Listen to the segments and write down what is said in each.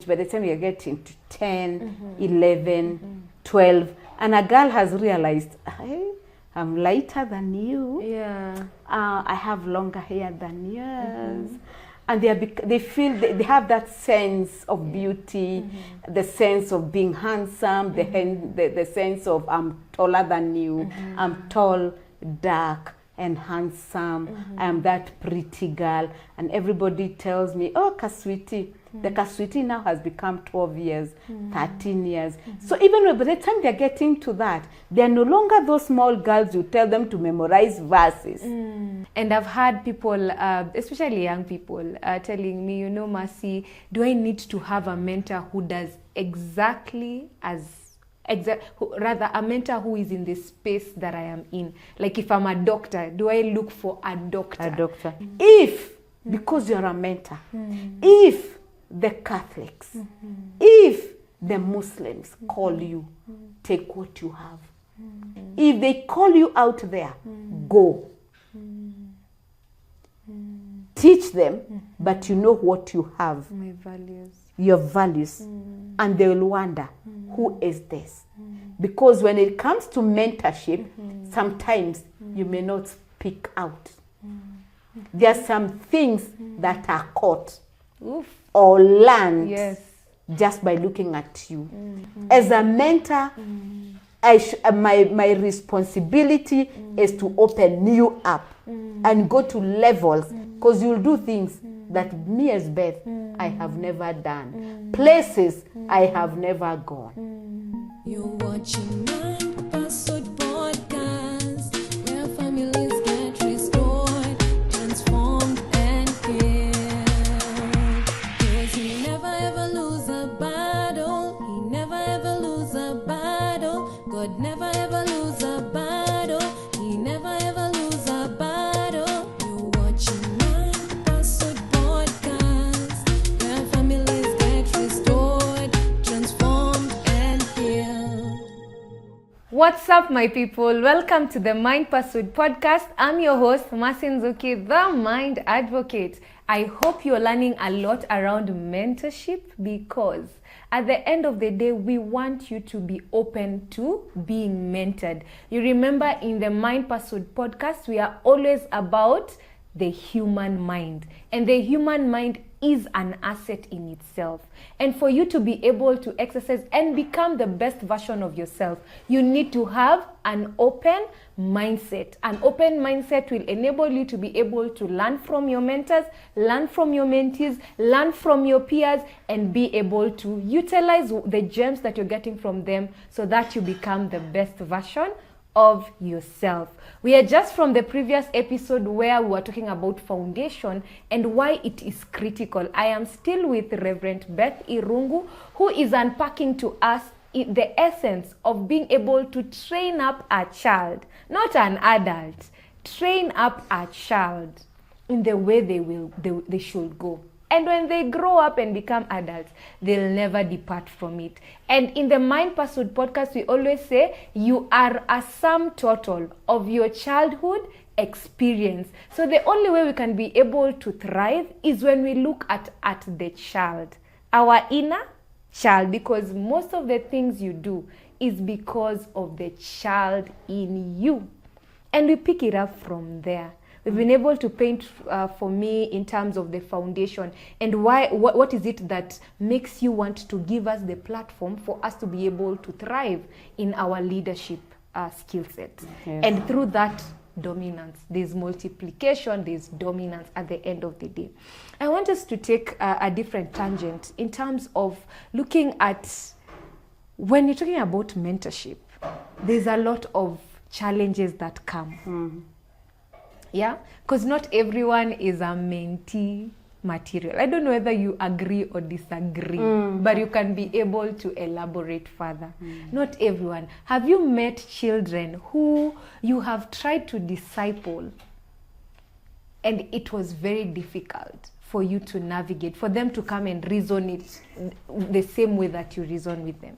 by the time you're getting to 10, 11, 12, and a girl has realized, hey, I'm lighter than you. Yeah. I have longer hair than yours. And they feel, they have that sense of beauty, the sense of being handsome, the sense of I'm taller than you, I'm tall, dark, and handsome. I'm that pretty girl. And everybody tells me, oh, Kaswiti. The Kaswiti now has become 12 years, 13 years. So even by the time they're getting to that, they're no longer those small girls you tell them to memorize verses. And I've had people, especially young people, telling me, you know, Mercy, do I need to have a mentor who does exactly as rather a mentor who is in the space that I am in? Like if I'm a doctor, do I look for a doctor? A doctor. If, because you're a mentor, if the Catholics, if the Muslims call you, take what you have. If they call you out there, go. Teach them, but you know what you have. My values. Your values. And they will wonder, who is this? Because when it comes to mentorship, sometimes you may not speak out. There are some things that are caught or learned just by looking at you. As a mentor, my responsibility is to open you up and go to levels, because you'll do things that me as Beth, I have never done. Places I have never gone. You're watching Mentorship Podcast, where families get restored, transformed, and healed. 'Cause he never ever lose a battle. He never ever lose a battle. God never ever lose a battle. He never ever lose a battle. You're watching Mentorship Podcast, where families get restored, transformed, and healed. What's up, my people? Welcome to the Mind Pursuit Podcast. I'm your host, Mercy Nzuki, the Mind Advocate. I hope you're learning a lot around mentorship, because at the end of the day, we want you to be open to being mentored. You remember in the Mind Pursuit Podcast, we are always about the human mind. And the human mind is an asset in itself. And for you to be able to exercise and become the best version of yourself, you need to have an open mindset. An open mindset will enable you to be able to learn from your mentors, learn from your mentees, learn from your peers, and be able to utilize the gems that you're getting from them so that you become the best version of yourself. We are just from the previous episode where we were talking about foundation and why it is critical. I am still with Reverend Beth Irungu, who is unpacking to us the essence of being able to train up a child, not an adult, train up a child in the way they should go. And when they grow up and become adults, they'll never depart from it. And in the Mind Pursuit Podcast, we always say you are a sum total of your childhood experience. So the only way we can be able to thrive is when we look at the child, our inner child, because most of the things you do is because of the child in you. And we pick it up from there. We've been able to paint for me in terms of the foundation and what is it that makes you want to give us the platform for us to be able to thrive in our leadership skill set. Yes. And through that dominance, there's multiplication, there's dominance at the end of the day. I want us to take a different tangent in terms of looking at, when you're talking about mentorship, there's a lot of challenges that come. Yeah, because not everyone is a mentee material. I don't know whether you agree or disagree, but you can be able to elaborate further. Not everyone. Have you met children who you have tried to disciple and it was very difficult for you to navigate, for them to come and reason it the same way that you reason with them?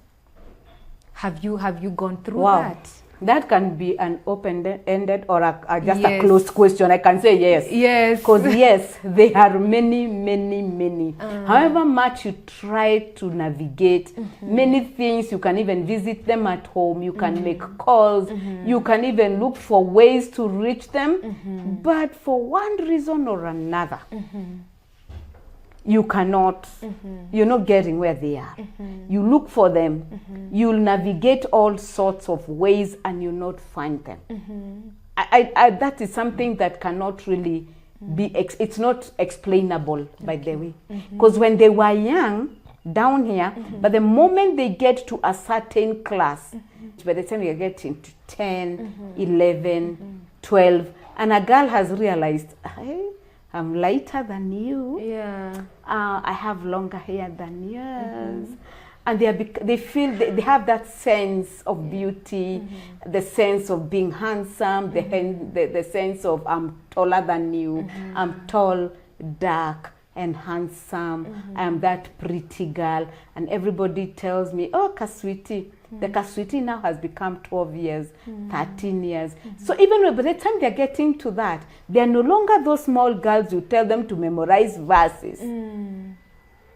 Have you gone through that? That can be an open-ended or just a Yes. closed question. I can say yes. Yes. Because yes, there are many. However much you try to navigate, many things, you can even visit them at home, you can make calls, you can even look for ways to reach them, but for one reason or another, you cannot, you're not getting where they are. You look for them, you'll navigate all sorts of ways and you'll not find them. That is something that cannot really be, it's not explainable, by the way. Because when they were young, down here, but the moment they get to a certain class, by the time you're getting to 10, 11, 12, and a girl has realized, hey, I'm lighter than you. Yeah. I have longer hair than yours. And they feel, they have that sense of beauty, the sense of being handsome, the sense of I'm taller than you, I'm tall, dark, and handsome. I'm that pretty girl. And everybody tells me, oh, Kaswiti. The Kaswiti now has become 12 years, 13 years. So even by the time they're getting to that, they're no longer those small girls you tell them to memorize verses.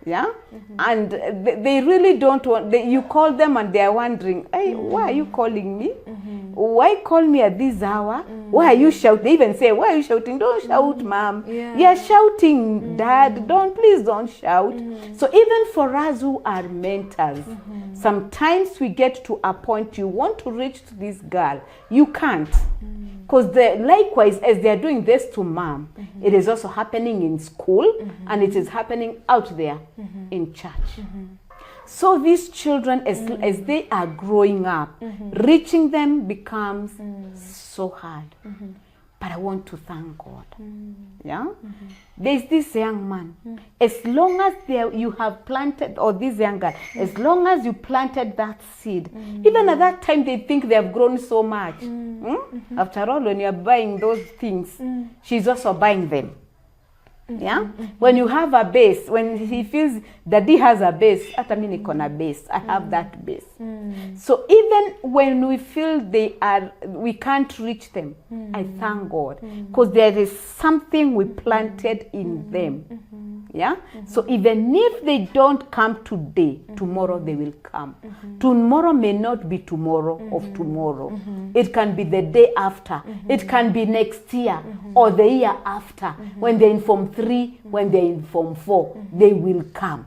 Yeah? And they really don't want, you call them and they're wondering, hey, why are you calling me? Why call me at this hour? Why are you shouting? They even say, why are you shouting? Don't shout, mom. Yeah. You're shouting, dad. Please don't shout. So even for us who are mentors, sometimes we get to a point you want to reach to this girl. You can't. Because likewise, as they're doing this to mom, it is also happening in school and it is happening out there in church. So these children, as they are growing up, reaching them becomes so hard. But I want to thank God. Yeah? There's this young man. As long as you have planted, or this young girl, as long as you planted that seed, even at that time they think they have grown so much. After all, when you're buying those things, she's also buying them. Yeah? When you have a base, when he feels daddy has a base, hata mimi niko na base, I have that base. So even when we feel we can't reach them, I thank God, because there is something we planted in them. Yeah? So even if they don't come today, tomorrow they will come. Tomorrow may not be tomorrow of tomorrow. It can be the day after. It can be next year or the year after. When they're in Form 3, when they're in Form 4, they will come.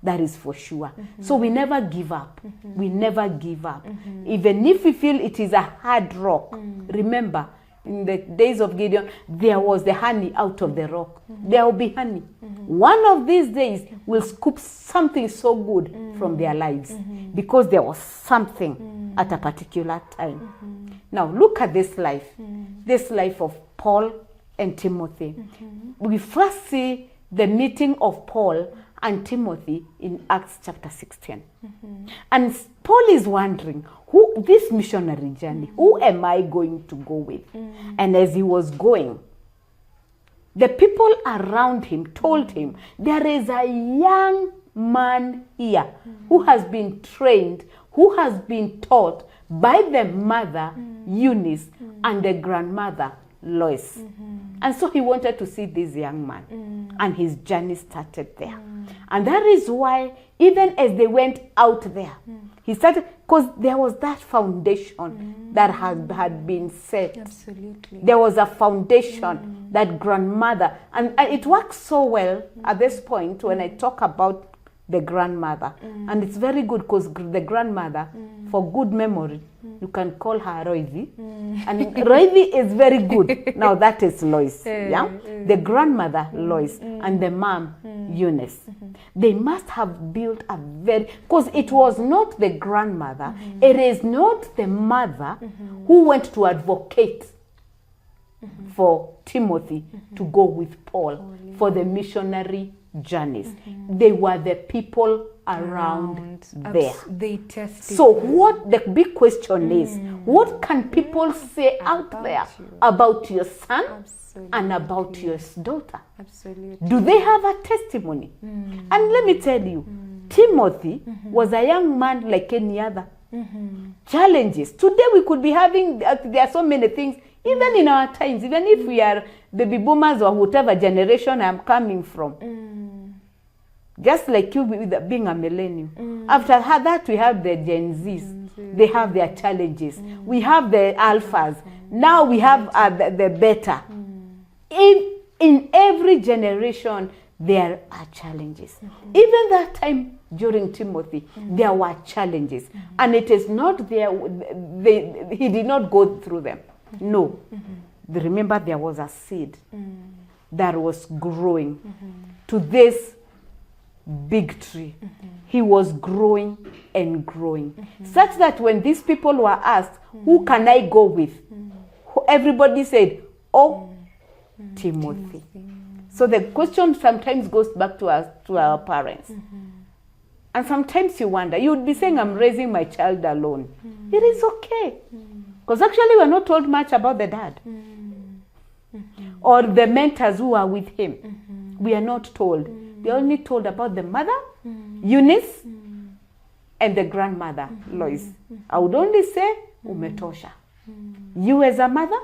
That is for sure. So we never give up. We never give up. Even if we feel it is a hard rock, remember, in the days of Gideon, there was the honey out of the rock. There will be honey. One of these days will scoop something so good from their lives because there was something at a particular time. Now look at this life of Paul and Timothy. We first see the meeting of Paul and Timothy in Acts chapter 16. And Paul is wondering, this missionary journey, who am I going to go with? And as he was going, the people around him told him, there is a young man here who has been trained, who has been taught by the mother, Eunice, and the grandmother, Lois. And so he wanted to see this young man. And his journey started there. And that is why, even as they went out there, he started, because there was that foundation that had been set. Absolutely. There was a foundation, that grandmother. And it works so well at this point when I talk about the grandmother. And it's very good because the grandmother, for good memory, you can call her Roivi. And Roivi is very good. Now that is Lois. Yeah? The grandmother, Lois, and the mom, Eunice. They must have built a very, because it was not the grandmother, it is not the mother who went to advocate for Timothy to go with Paul for the missionary journeys. They were the people around there. They tested. So what the big question is, what can people say out there about your son and about your daughter? Absolutely. Do they have a testimony? And let me tell you, Timothy was a young man like any other. challenges. Today we could be having, there are so many things, even in our times, even if we are baby boomers or whatever generation I'm coming from. Just like you with being a millennium. After that, we have the Gen Zs. They have their challenges. We have the alphas. Now we have the beta. In every generation, there are challenges. Even that time during Timothy, there were challenges. And it is not there, he did not go through them. No. Remember, there was a seed that was growing to this big tree. He was growing and growing. Such that when these people were asked, who can I go with? Everybody said, oh, Timothy. So the question sometimes goes back to our parents. And sometimes you wonder, you would be saying, I'm raising my child alone. It is okay. Because actually we're not told much about the dad. Or the mentors who are with him. We are not told. We're only told about the mother, Eunice, and the grandmother, Lois. I would only say, umetosha. You as a mother,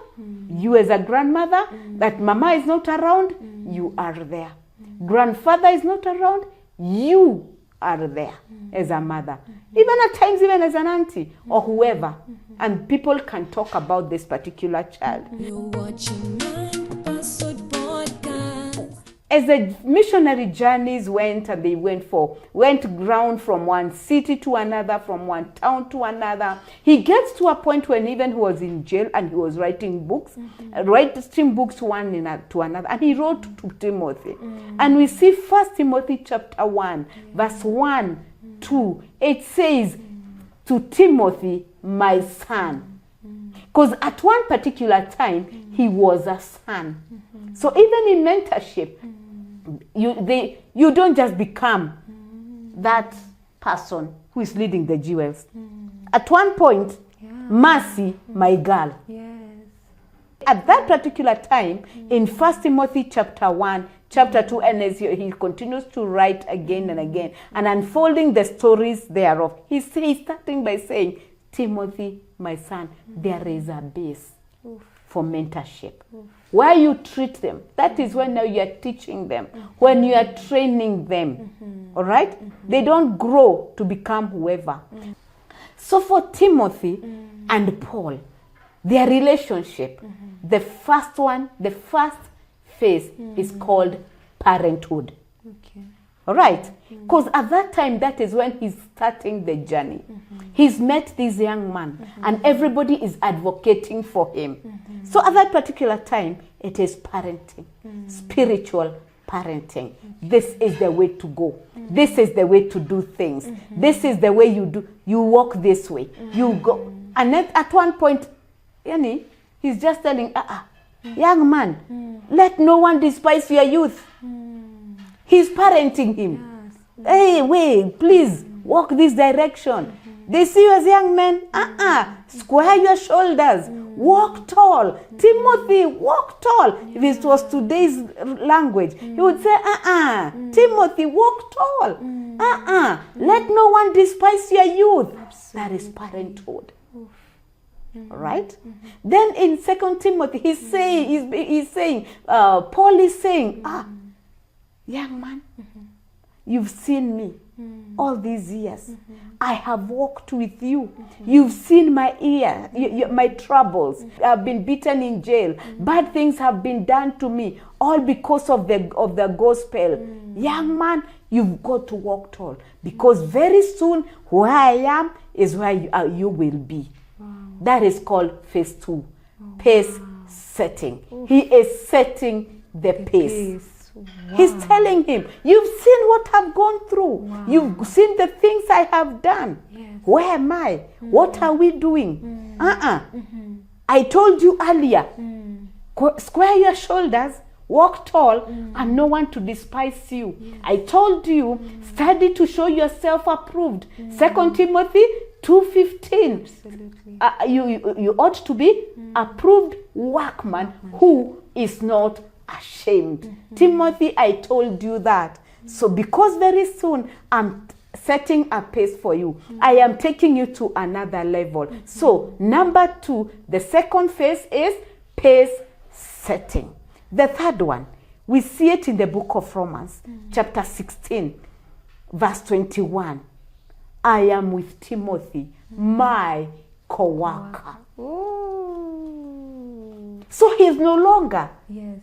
you as a grandmother, that mama is not around, you are there. Grandfather is not around, you are there as a mother. Even at times, even as an auntie or whoever. And people can talk about this particular child. You're watching Mentorship Podcast. As the missionary journeys went, and they went ground from one city to another, from one town to another, he gets to a point when even he was in jail and he was writing books, writing books one to another, and he wrote to Timothy. And we see 1 Timothy chapter 1, verse 1, 2, it says, to Timothy, my son. Because at one particular time, he was a son. So even in mentorship, you don't just become that person who is leading the jewels. At one point, Mercy, my girl. At that particular time, in 1 Timothy chapter 1, chapter 2, and as he continues to write again and again, and unfolding the stories thereof, he's starting by saying, Timothy, my son, there is a base for mentorship. Where you treat them, that is when now you are teaching them, when you are training them. All right? They don't grow to become whoever. So for Timothy and Paul, their relationship, the first phase is called parenthood. All right? Because at that time, that is when he's starting the journey. He's met this young man, and everybody is advocating for him. So at that particular time, it is parenting, spiritual parenting. This is the way to go. This is the way to do things. This is the way you walk this way. You go. And at one point, he's just telling, young man, let no one despise your youth. He's parenting him. Hey, wait, please, walk this direction. They see you as young men. Square your shoulders. Walk tall. Timothy, walk tall. If it was today's language, he would say, Timothy, walk tall. Let no one despise your youth. That is parenthood. All right? Then in 2 Timothy, he's saying, Paul is saying, young man, you've seen me all these years. I have walked with you. You've seen my my troubles. I've been beaten in jail. Bad things have been done to me, all because of the gospel. Young man, you've got to walk tall, because very soon where I am is where you will be. That is called phase 2, pace setting. He is setting the pace. He's telling him, you've seen what I've gone through. You've seen the things I have done. Where am I? What are we doing? I told you earlier, square your shoulders, walk tall, and no one to despise you. I told you, study to show yourself approved. 2 Timothy 2:15. You ought to be approved workman who is not ashamed. Timothy, I told you that. So because very soon I'm setting a pace for you. I am taking you to another level. So, number 2, the second phase is pace setting. The third one, we see it in the book of Romans, chapter 16, verse 21. I am with Timothy, my co-worker. Ooh. So he's no longer Yes.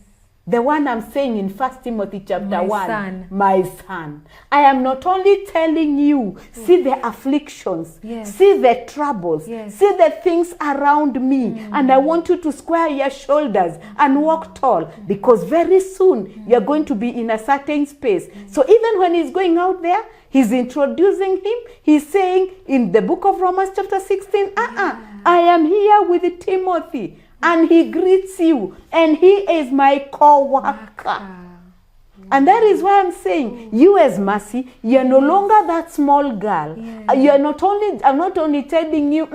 the one I'm saying in 1 Timothy chapter My 1, son. my son. I am not only telling you, see the afflictions, Yes. see the troubles, Yes. see the things around me, and I want you to square your shoulders and walk tall, because very soon you're going to be in a certain space. So even when he's going out there, he's introducing him. He's saying in the book of Romans chapter 16, I am here with Timothy. And he greets you, and he is my co-worker. And that is why I'm saying, you as Mercy, you're no longer that small girl. I'm not only telling you,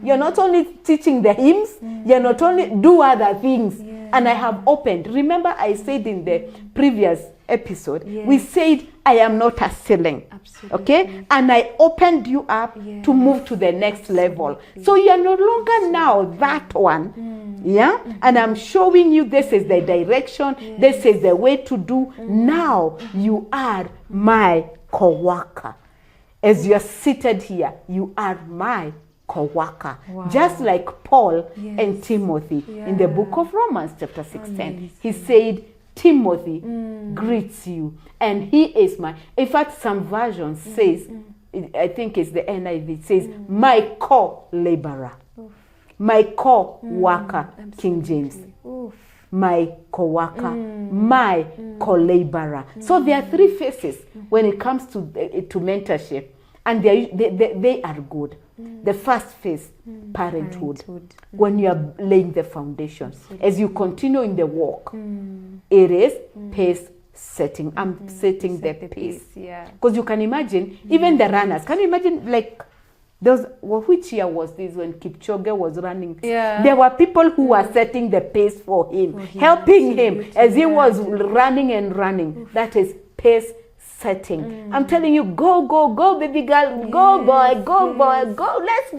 you're not only teaching the hymns, you're not only do other things. And I have opened. Remember I said in the previous episode, we said, I am not a ceiling. Absolutely. Okay? And I opened you up to move to the next level. So you're no longer now that one. Yeah? And I'm showing you this is the direction, this is the way to do. Now you are my co-worker. As you're seated here, you are my co-worker. Wow. Just like Paul and Timothy in the book of Romans chapter 16. Amazing. He said, Timothy greets you, and he is my, in fact some versions says, I think it's the NIV, says my co-laborer, my co-worker, King James. Oof. My co-worker, my co-laborer. So there are 3 phases when it comes to mentorship, and they are good. The first phase, parenthood. When you are laying the foundation. As you continue in the walk, it is pace setting. I'm setting the pace. Because you can imagine, even the runners, can you imagine, like, which year was this when Kipchoge was running? There were people who were setting the pace for him, helping him as he was running and running. That is pace setting. I'm telling you, go, baby girl, go, boy, go, let's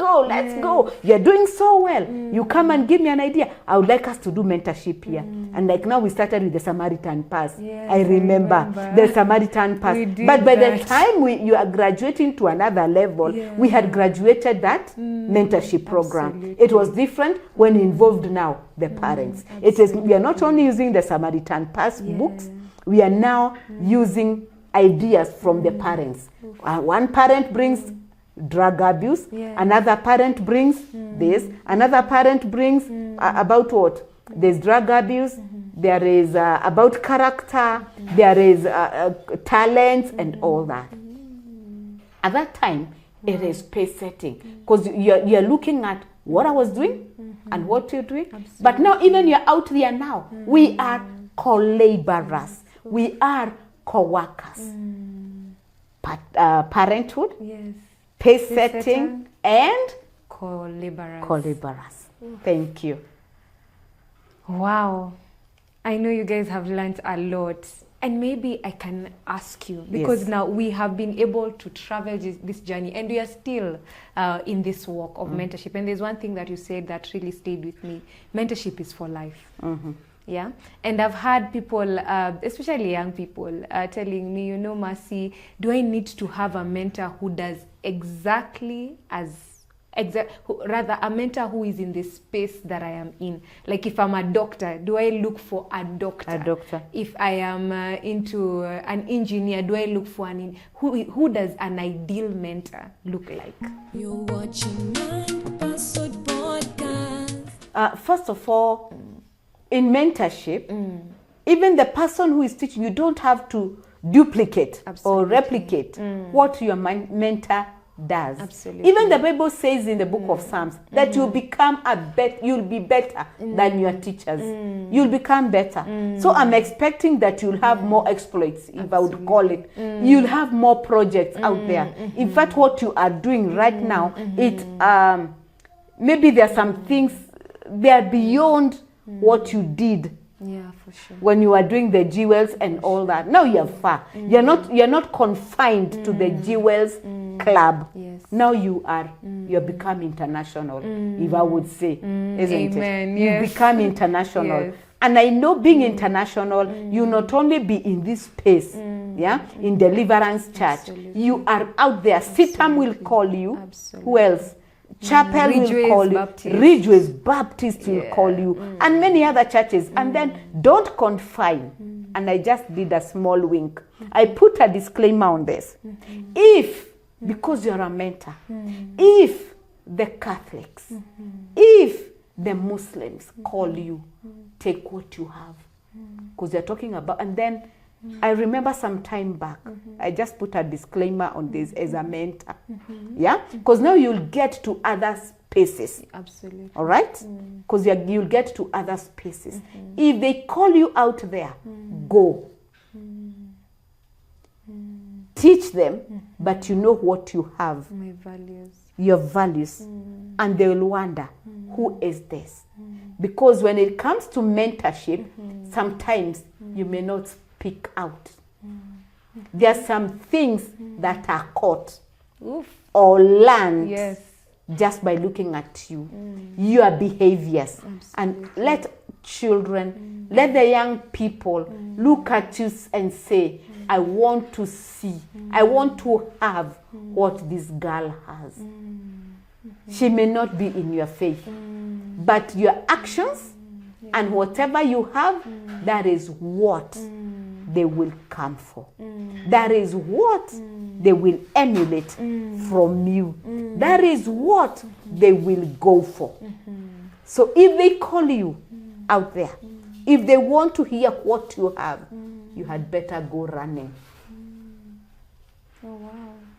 go. You're doing so well. You come and give me an idea. I would like us to do mentorship here. And like now we started with the Samaritan Pass. I remember the Samaritan Pass. But by the time you are graduating to another level, we had graduated that mentorship program. It was different when involved now the parents. We are not only using the Samaritan Pass books, we are now using ideas from the parents. One parent brings drug abuse, another parent brings this, another parent brings about what? There's drug abuse, there is about character, there is talents and all that. At that time, it is pace setting, because you're looking at what I was doing and what you're doing. But now even you're out there now, we are co-laborers, we are co-workers. Parenthood, pace setting, and co-laborers. Thank you. Wow. I know you guys have learned a lot. And maybe I can ask you, because now we have been able to travel this journey, and we are still in this walk of mentorship. And there's one thing that you said that really stayed with me. Mentorship is for life. Yeah, and I've had people, especially young people, telling me, Mercy, do I need to have a mentor who does rather a mentor who is in the space that I am in? Like if I'm a doctor, do I look for a doctor? If I am into an engineer, do I look for who does an ideal mentor look like? You're watching Mentorship Podcast. First of all, in mentorship, even the person who is teaching, you don't have to duplicate or replicate what your mentor does. Absolutely. Even the Bible says in the book of Psalms that you'll be better than your teachers. You'll become better. So I'm expecting that you'll have more exploits, if I would call it. You'll have more projects out there. In fact, what you are doing right now, maybe there are some things they are beyond what you did Yeah, for sure. when you are doing the jewels and all that. Now you're far. You're not confined to the jewels club. Yes. Now you're become international, if I would say, isn't Amen. it? Yes. You become international. Yes. And I know being international, you not only be in this space, in Deliverance Church, Absolutely. you are out there. Sitam will call you. Absolutely. Who else? Chapel will Ridgeways call you. Baptist. Ridgeways Baptist will Yeah. call you. And many other churches. And then don't confine. And I just did a small wink. I put a disclaimer on this. If, because you're a mentor, if the Catholics, if the Muslims call you, take what you have. Because they're talking about, and then I remember some time back, I just put a disclaimer on this as a mentor. Yeah? Because now you'll get to other spaces. Absolutely. All right? Because you'll get to other spaces. If they call you out there, go. Teach them, but you know what you have, My values. your values. And they will wonder, who is this? Because when it comes to mentorship, sometimes you may not speak out. There are some things that are caught Oof. or learned Yes. just by looking at you, your behaviors. And let children, let the young people look at you and say, I want to see, I want to have what this girl has. She may not be in your faith, but your actions and whatever you have, that is what they will come for. That is what they will emulate from you. That is what they will go for. So if they call you out there, if they want to hear what you have, you had better go running. Oh, wow.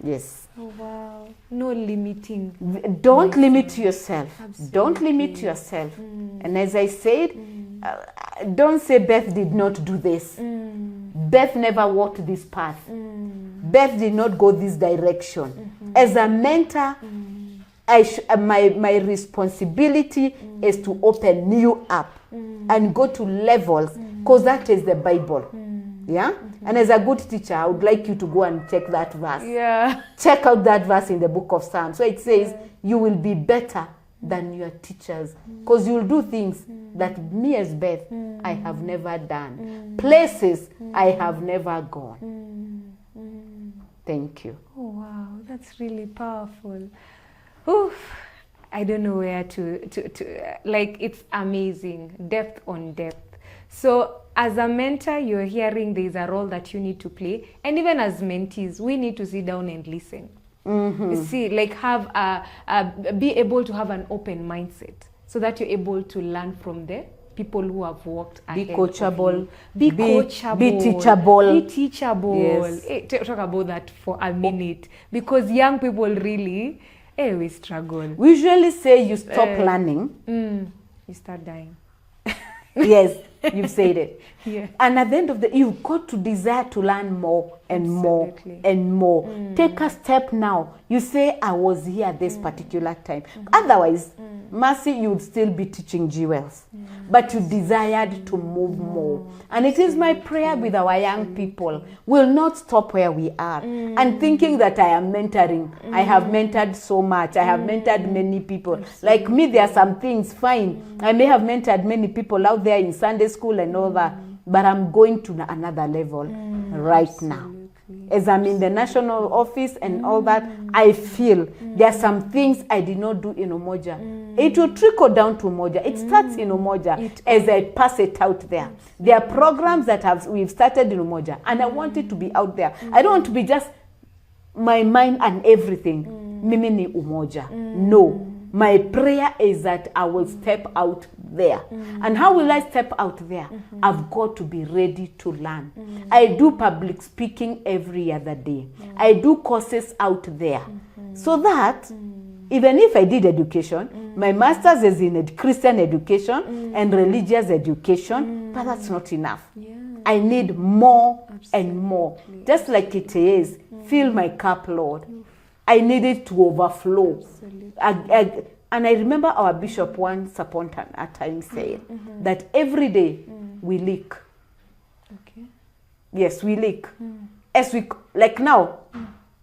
Yes. Oh, wow. No limiting. Don't limit yourself. Absolutely. Don't limit yourself. And as I said, don't say Beth did not do this. Beth never walked this path. Beth did not go this direction. As a mentor, my responsibility is to open you up and go to levels, because that is the Bible. Yeah? And as a good teacher, I would like you to go and check that verse. Yeah. Check out that verse in the book of Psalms. So it says, you will be better than your teachers, because you will do things that me as Beth, I have never done. Places I have never gone. Thank you. Oh, wow. That's really powerful. Oof. I don't know where to like, it's amazing. Depth on depth. So as a mentor, you're hearing there's a role that you need to play. And even as mentees, we need to sit down and listen. See, like be able to have an open mindset so that you're able to learn from the people who have walked ahead. Be coachable. Of you. Be coachable. Be teachable. Be teachable. Yes. Talk about that for a minute. Because young people really, we struggle. We usually say you stop learning. You start dying. Yes, you've said it. Yeah. And at the end of the day, you've got to desire to learn more and Absolutely. more and more. Take a step now. You say, I was here this particular time. Otherwise, Mercy, you would still be teaching jewels. But you desired to move more. And it is my prayer with our young people, we'll not stop where we are. And thinking that I am mentoring. I have mentored so much. I have mentored many people. Like me, there are some things, fine. I may have mentored many people out there in Sunday school and all that. But I'm going to another level right now. As I'm in the national office and all that, I feel there are some things I did not do in Umoja. It will trickle down to Umoja. It starts in Umoja as I pass it out there. There are programs that we've started in Umoja, and I want it to be out there. I don't want to be just my mind and everything. Mimi ni Umoja. No. My prayer is that I will step out there. And how will I step out there? I've got to be ready to learn. I do public speaking every other day. I do courses out there. So that even if I did education, my master's is in Christian education and religious education, but that's not enough. I need more and more. Just like it is, fill my cup, Lord. I need it to overflow. And I remember our bishop once upon a time said that every day we leak. Okay. Yes, we leak. As we, like now,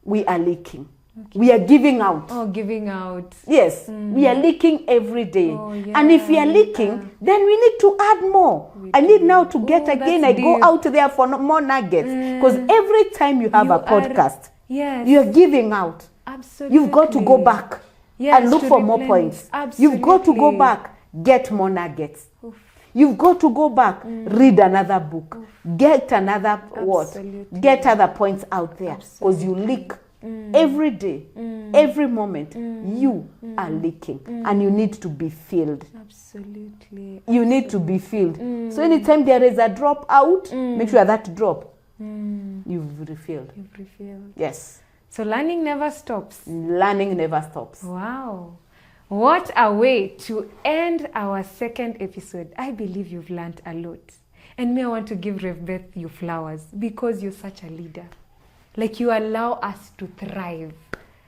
we are leaking. We are giving out. Oh, giving out. Yes, we are leaking every day. Oh, yeah, And if we are we leaking, are. then we need to add more. I need now to get Oh, again. that's I go deep. out there for more nuggets. Because every time you have You a podcast, Yes. you are giving out. Absolutely. You've got to go back Yes, and look to for more replenish. points. You've got to go Absolutely. back, get more nuggets. You've got to go back, read another book, get another Absolutely. get other points out there. Because you leak every day, every moment. You are leaking and you need to be filled. Absolutely. You need to be filled. So anytime there is a drop out, make sure that drop, you've refilled. You've refilled. Yes. So learning never stops. Learning never stops. Wow. What a way to end our second episode. I believe you've learned a lot. And me, I want to give Rev Beth you flowers because you're such a leader. Like, you allow us to thrive.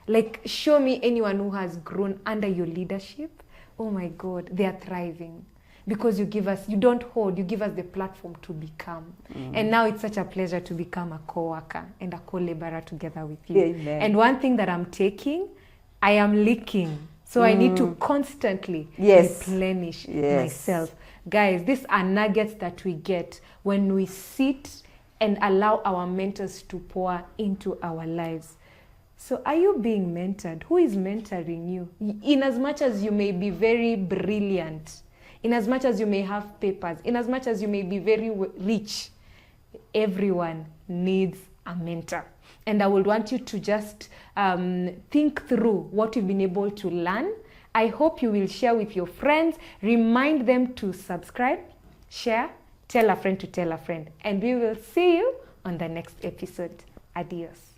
Like, show me anyone who has grown under your leadership. Oh my God, they are thriving. Because you give us, you don't hold, you give us the platform to become. And now it's such a pleasure to become a co-worker and a co-laborer together with you. Amen. And one thing that I'm taking, I am leaking. So I need to constantly replenish myself. Guys, these are nuggets that we get when we sit and allow our mentors to pour into our lives. So are you being mentored? Who is mentoring you? In as much as you may be very brilliant, in as much as you may have papers, in as much as you may be very rich, everyone needs a mentor. And I would want you to just think through what you've been able to learn. I hope you will share with your friends. Remind them to subscribe, share, tell a friend to tell a friend. And we will see you on the next episode. Adios.